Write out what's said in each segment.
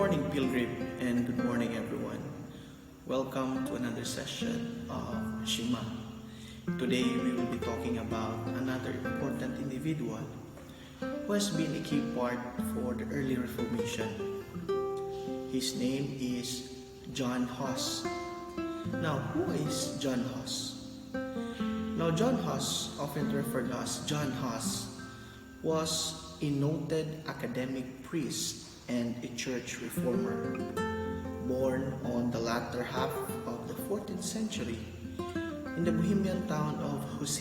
morning, Pilgrim, and good morning, everyone. Welcome to another session of Shema. Today, we will be talking about another important individual who has been a key part for the early Reformation. His name is John Huss. Now, who is John Huss? Now, John Huss, often referred as John Huss, was a noted academic priest and a church reformer, born on the latter half of the 14th century in the Bohemian town of Huss.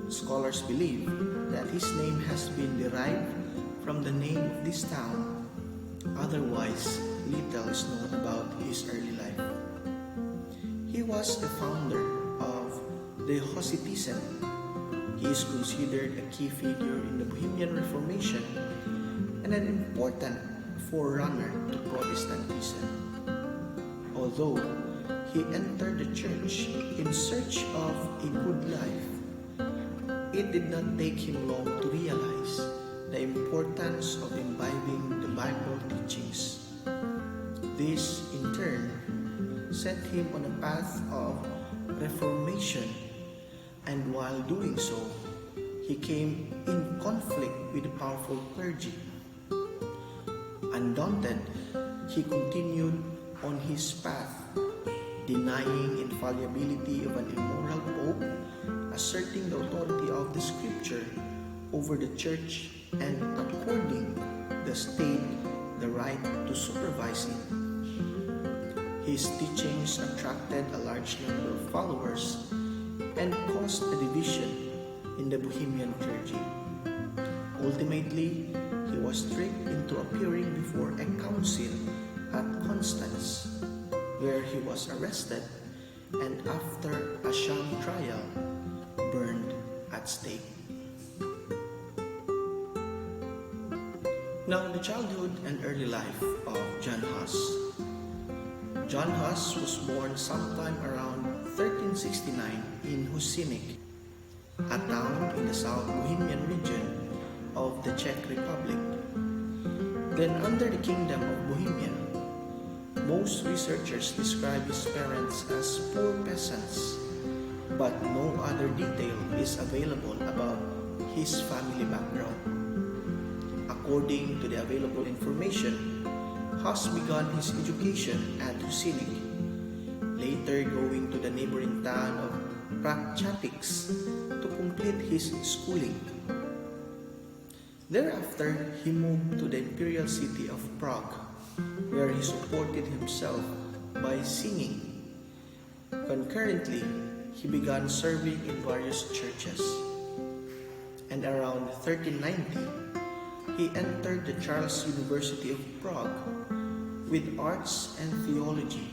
Scholars believe that his name has been derived from the name of this town. Otherwise, little is known about his early life. He was the founder of the Hussitism. He is considered a key figure in the Bohemian Reformation and an important forerunner to Protestantism. Although he entered the church in search of a good life, it did not take him long to realize the importance of imbibing the Bible teachings. This, in turn, set him on a path of reformation, and while doing so, he came in conflict with the powerful clergy. Undaunted, he continued on his path, denying infallibility of an immoral pope, asserting the authority of the scripture over the church, and according the state the right to supervise it. His teachings attracted a large number of followers and caused a division in the Bohemian clergy. Ultimately, he was tricked into appearing before a council at Constance, where he was arrested and, after a sham trial, burned at stake. Now, the childhood and early life of John Huss. John Huss was born sometime around 1369 in Huss, a town in the South Bohemian region of the Czech Republic. Then, under the Kingdom of Bohemia, most researchers describe his parents as poor peasants, but no other detail is available about his family background. According to the available information, Huss began his education at Huss, later going to the neighboring town of Crusade to complete his schooling. Thereafter, he moved to the imperial city of Prague, where he supported himself by singing. Concurrently, he began serving in various churches. And around 1390, he entered the Charles University of Prague with arts and theology,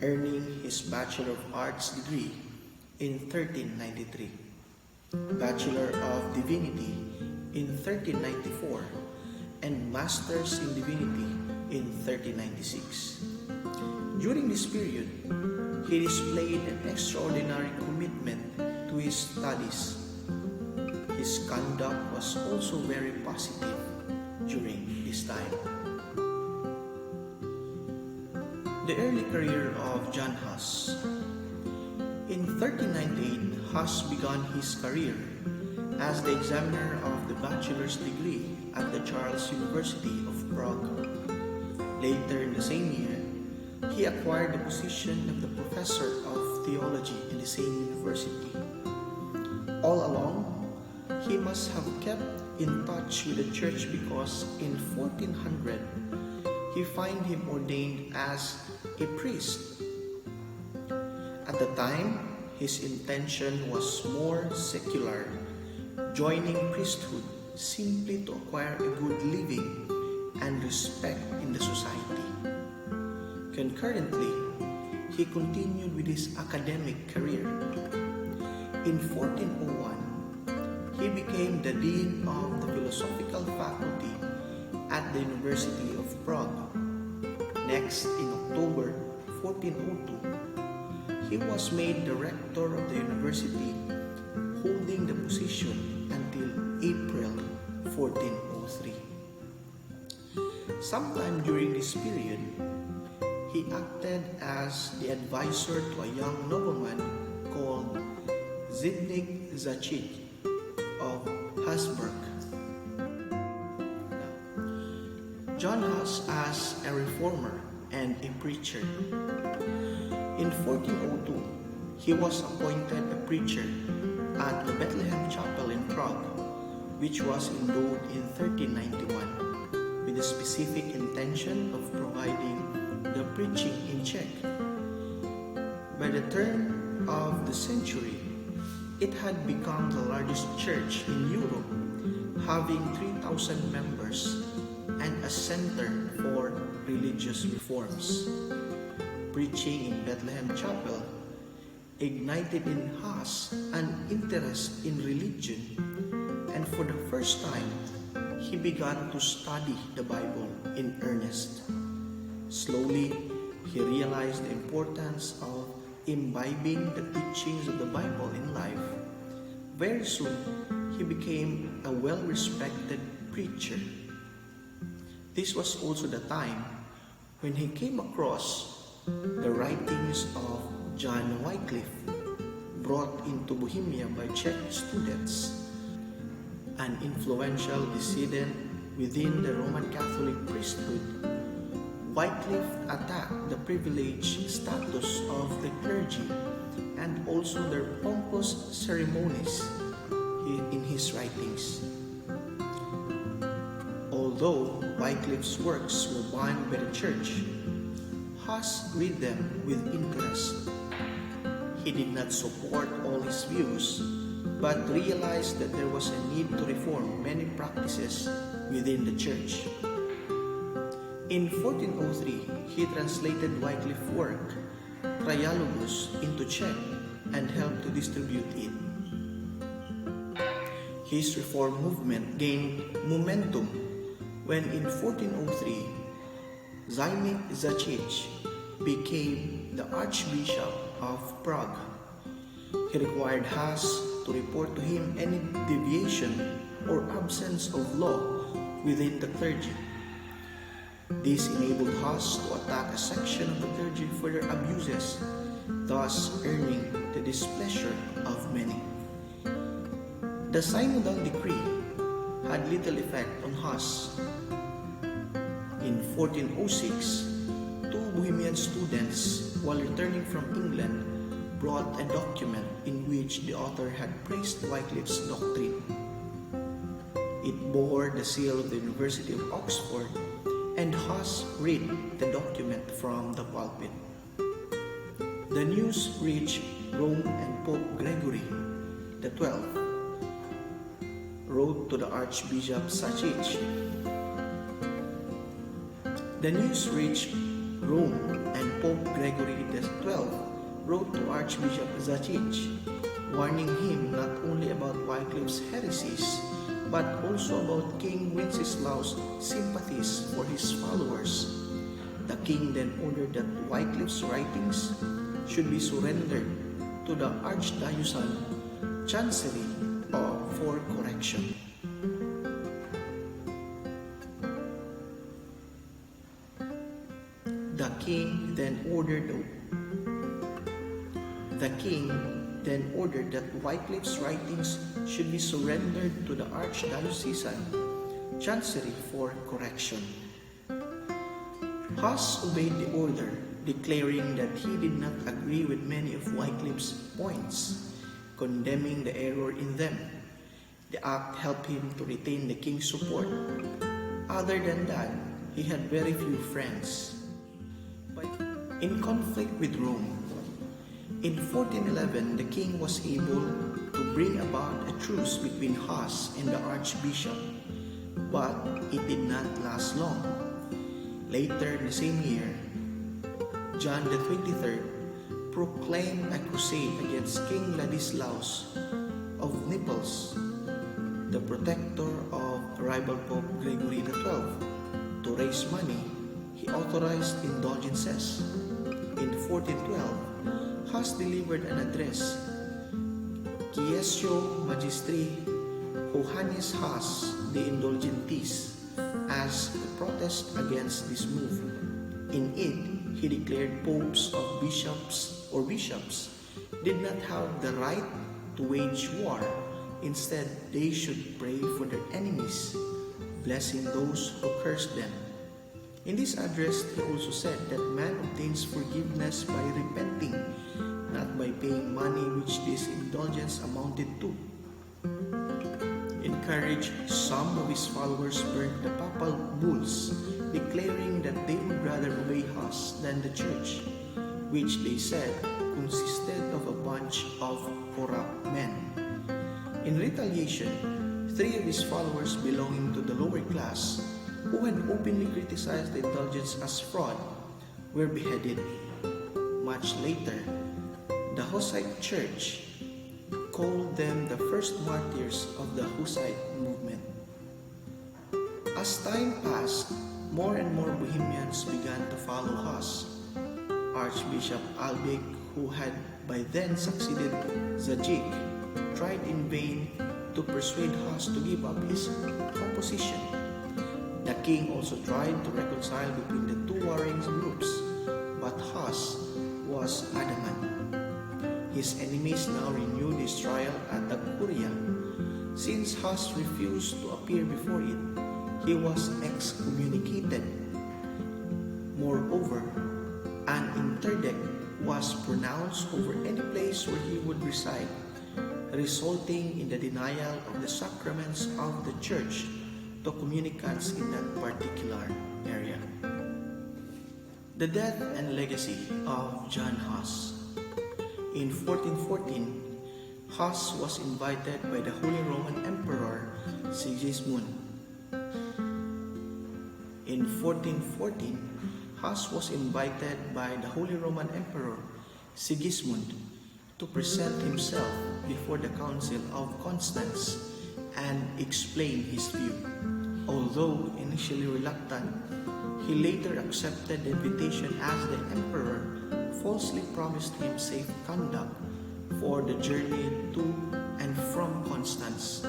earning his Bachelor of Arts degree in 1393, Bachelor of Divinity in 1394, and Masters in Divinity in 1396. During this period, he displayed an extraordinary commitment to his studies. His conduct was also very positive during this time. The early career of John Huss. In 1398, Huss began his career as the examiner of the bachelor's degree at the Charles University of Prague. Later in the same year, he acquired the position of the professor of theology in the same university. All along, he must have kept in touch with the church because in 1400, he find him ordained as a priest. At the time, his intention was more secular, joining priesthood simply to acquire a good living and respect in the society. Concurrently, he continued with his academic career. In 1401, he became the dean of the philosophical faculty at the University of Prague. Next, in October 1402, he was made the rector of the university, holding the position until April 1403. Sometime during this period, he acted as the advisor to a young nobleman called Zbigniew Zajíc of Habsburg. John Huss as a reformer and a preacher. In 1402, he was appointed a preacher at the Bethlehem Chapel in Prague, which was endowed in 1391 with the specific intention of providing the preaching in Czech. By the turn of the century, it had become the largest church in Europe, having 3,000 members and a center for religious reforms. Preaching in Bethlehem Chapel ignited in Huss an interest in religion, and for the first time, he began to study the Bible in earnest. Slowly, he realized the importance of imbibing the teachings of the Bible in life. Very soon, he became a well-respected preacher. This was also the time when he came across the writings of John Wycliffe, brought into Bohemia by Czech students. An influential dissident within the Roman Catholic priesthood, Wycliffe attacked the privileged status of the clergy and also their pompous ceremonies in his writings. Although Wycliffe's works were banned by the church, Huss read them with interest. He did not support all his views, but realized that there was a need to reform many practices within the church. In 1403, he translated Wycliffe's work, Trialogus, into Czech and helped to distribute it. His reform movement gained momentum when in 1403, Zbigniew Zajíc became the archbishop of Prague. He required Huss to report to him any deviation or absence of law within the clergy. This enabled Huss to attack a section of the clergy for their abuses, thus earning the displeasure of many. The synodal decree had little effect on Huss. In 1406, two Bohemian students, while returning from England, brought a document in which the author had praised Wycliffe's doctrine. It bore the seal of the University of Oxford, and Huss read the document from the pulpit. The news reached Rome, and Pope Gregory XII wrote to the Archbishop Zajíc. The news reached Rome, and Pope Gregory XII wrote to Archbishop Zajíc, warning him not only about Wycliffe's heresies, but also about King Wenceslaus' sympathies for his followers. The king then ordered that Wycliffe's writings should be surrendered to the Archdiocese Chancery for correction. The king then ordered that Wycliffe's writings should be surrendered to the Archdiocesan Chancery for correction. Huss obeyed the order, declaring that he did not agree with many of Wycliffe's points, condemning the error in them. The act helped him to retain the king's support. Other than that, he had very few friends. In conflict with Rome, in 1411, the king was able to bring about a truce between Huss and the archbishop, but it did not last long. Later the same year, John XXIII proclaimed a crusade against King Ladislaus of Naples, the protector of rival Pope Gregory XII. To raise money, he authorized indulgences. In 1412, Huss delivered an address, Quiescio Magistri Johannes Huss de Indulgentis, as a protest against this move. In it, he declared popes or bishops did not have the right to wage war. Instead, they should pray for their enemies, blessing those who cursed them. In this address, he also said that man obtains forgiveness by repenting, not by paying money which this indulgence amounted to. Encouraged, some of his followers burned the papal bulls, declaring that they would rather obey Huss than the church, which they said consisted of a bunch of corrupt men. In retaliation, 3 of his followers belonging to the lower class, who had openly criticized the indulgence as fraud, were beheaded. Much later, the Hussite Church called them the first martyrs of the Hussite movement. As time passed, more and more Bohemians began to follow Huss. Archbishop Albec, who had by then succeeded Zajic, tried in vain to persuade Huss to give up his opposition. The king also tried to reconcile between the two warring groups, but Huss was adamant. His enemies now renewed his trial at the Curia. Since Huss refused to appear before it, he was excommunicated. Moreover, an interdict was pronounced over any place where he would reside, resulting in the denial of the sacraments of the church to communicants in that particular area. The death and legacy of John Huss. In 1414, Huss was invited by the Holy Roman Emperor Sigismund. In 1414, Huss was invited by the Holy Roman Emperor Sigismund to present himself before the Council of Constance and explain his view. Although initially reluctant, he later accepted the invitation as the emperor falsely promised him safe conduct for the journey to and from Constance.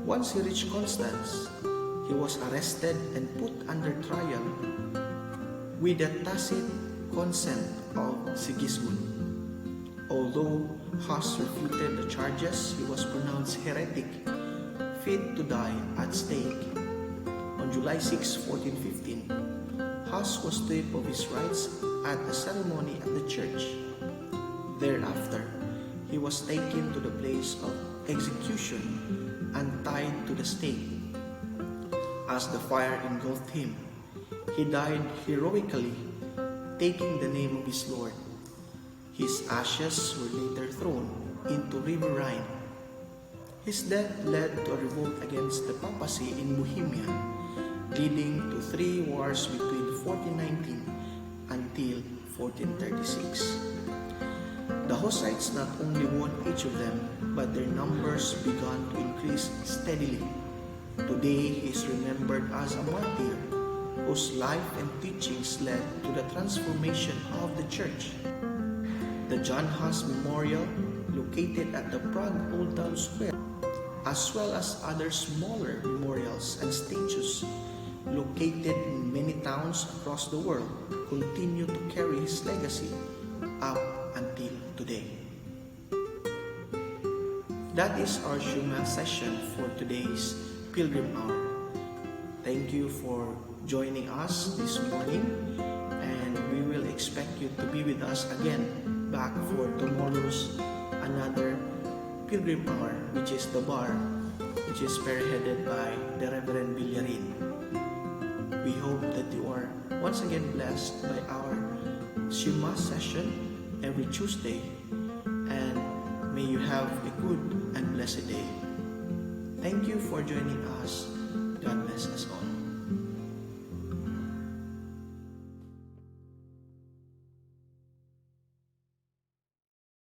Once he reached Constance, he was arrested and put under trial with the tacit consent of Sigismund. Although Huss refuted the charges, he was pronounced heretic, fit to die at stake. On July 6, 1415, Huss was stripped of his rights at a ceremony at the church. Thereafter, he was taken to the place of execution and tied to the stake. As the fire engulfed him, he died heroically, taking the name of his Lord. His ashes were later thrown into River Rhine. His death led to a revolt against the papacy in Bohemia, leading to 3 wars between 1419 until 1436. The Hussites not only won each of them, but their numbers began to increase steadily. Today, he is remembered as a martyr whose life and teachings led to the transformation of the church. The John Huss Memorial, located at the Prague Old Town Square, as well as other smaller memorials and statues located in many towns across the world, continue to carry his legacy up until today. That is our Shema session for today's Pilgrim Hour. Thank you for joining us this morning, and we will expect you to be with us again back for tomorrow's another Pilgrim Hour, which is the bar, which is spearheaded by the Reverend Vallera. We hope that you are once again blessed by our Shema session every Tuesday, and may you have a good and blessed day. Thank you for joining us. God bless us all.